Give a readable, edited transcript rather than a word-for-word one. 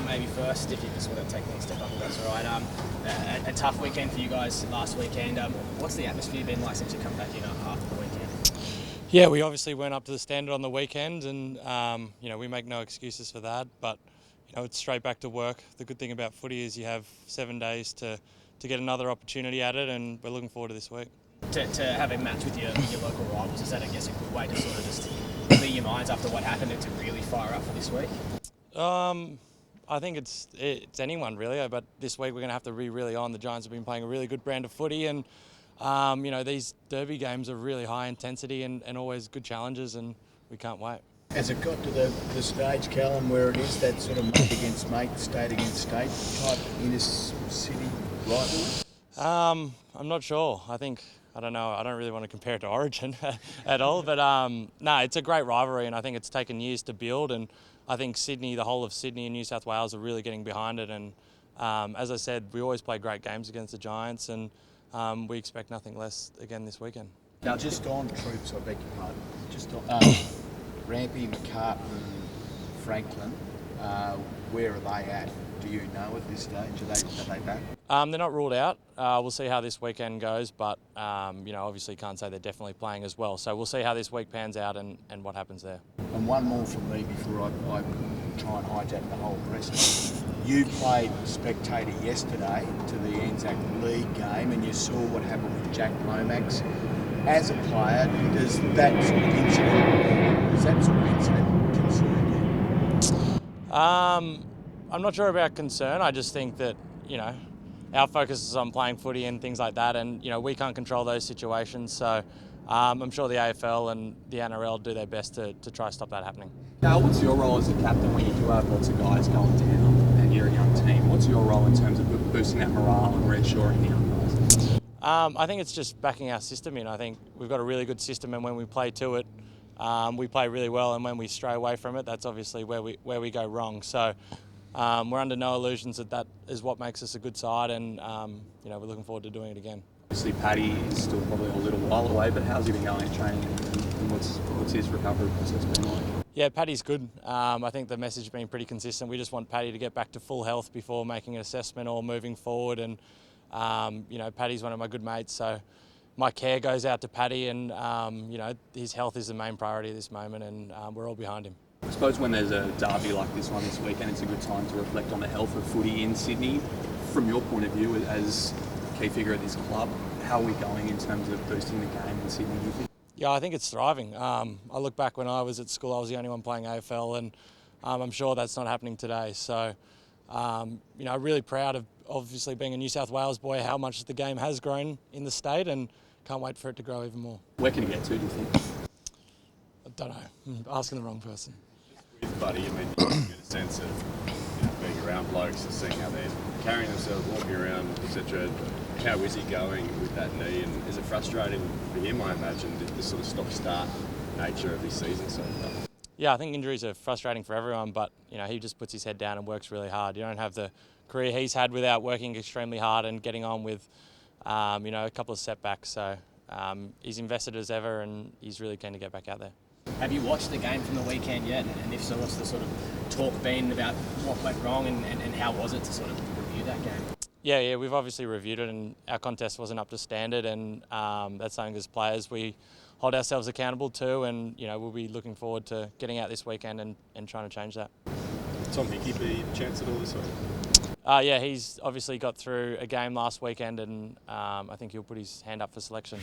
maybe first, if you just want to take the next step up, if that's all right. A tough weekend for you guys last weekend. What's the atmosphere been like since you come back in after the weekend? Yeah, we obviously weren't up to the standard on the weekend, and we make no excuses for that. But it's straight back to work. The good thing about footy is you have 7 days to get another opportunity at it, and we're looking forward to this week. To have a match with your local rivals, is that, I guess, a good way to sort of just clear your minds after what happened and to really fire up for this week? I think it's anyone really, but this week we're going to have to be really on. The Giants have been playing a really good brand of footy, and these derby games are really high intensity and always good challenges, and we can't wait. Has it got to the stage, Callum, where it is that sort of mate against mate, state against state type inner city rivalry? I'm not sure. I don't know. I don't really want to compare it to Origin at all, but no, it's a great rivalry, and I think it's taken years to build, and I think Sydney, the whole of Sydney and New South Wales are really getting behind it, and as I said, we always play great games against the Giants, and we expect nothing less again this weekend. Now, just on troops, I beg your pardon, just on Rampy, McCartan, Franklin, where are they at? Do you know at this stage? Are they back? They're not ruled out. We'll see how this weekend goes, but obviously can't say they're definitely playing as well. So we'll see how this week pans out and what happens there. And one more from me before I try and hijack the whole press. You played spectator yesterday to the Anzac League game, and you saw what happened with Jack Lomax. As a player, does that sort of incident concern you? I'm not sure about concern. I just think that, our focus is on playing footy and things like that, and, we can't control those situations. So I'm sure the AFL and the NRL do their best to try to stop that happening. Now, what's your role as a captain when you do have lots of guys going down and you're a young team? What's your role in terms of boosting that morale and reassuring the young guys? I think it's just backing our system in. I think we've got a really good system, and when we play to it, we play really well, and when we stray away from it, that's obviously where we go wrong. So we're under no illusions that is what makes us a good side, and we're looking forward to doing it again. Obviously, Paddy is still probably a little while away, but how's he been going at training, and what's his recovery process been like? Yeah, Paddy's good. I think the message has been pretty consistent. We just want Paddy to get back to full health before making an assessment or moving forward, and Paddy's one of my good mates, so my care goes out to Paddy, and his health is the main priority at this moment, and we're all behind him. I suppose when there's a derby like this one this weekend, it's a good time to reflect on the health of footy in Sydney. From your point of view as a key figure at this club, how are we going in terms of boosting the game in Sydney, do you think? Yeah, I think it's thriving. I look back when I was at school, I was the only one playing AFL, and I'm sure that's not happening today. So, really proud of obviously being a New South Wales boy, how much the game has grown in the state, and can't wait for it to grow even more. Where can it get to, do you think? I don't know. Asking the wrong person. With Buddy, you get a sense of being around blokes and seeing how they're carrying themselves, walking around, etc. How is he going with that knee, and is it frustrating for him, I imagine, the sort of stop-start nature of his season so far? Yeah, I think injuries are frustrating for everyone, but he just puts his head down and works really hard. You don't have the career he's had without working extremely hard and getting on with a couple of setbacks. So he's invested as ever, and he's really keen to get back out there. Have you watched the game from the weekend yet? And if so, what's the sort of talk been about what went wrong, and how was it to sort of review that game? Yeah, we've obviously reviewed it, and our contest wasn't up to standard, and that's something as players we hold ourselves accountable to, and we'll be looking forward to getting out this weekend and trying to change that. Tom Hickey be a chance at all this week? Yeah, he's obviously got through a game last weekend, and I think he'll put his hand up for selection.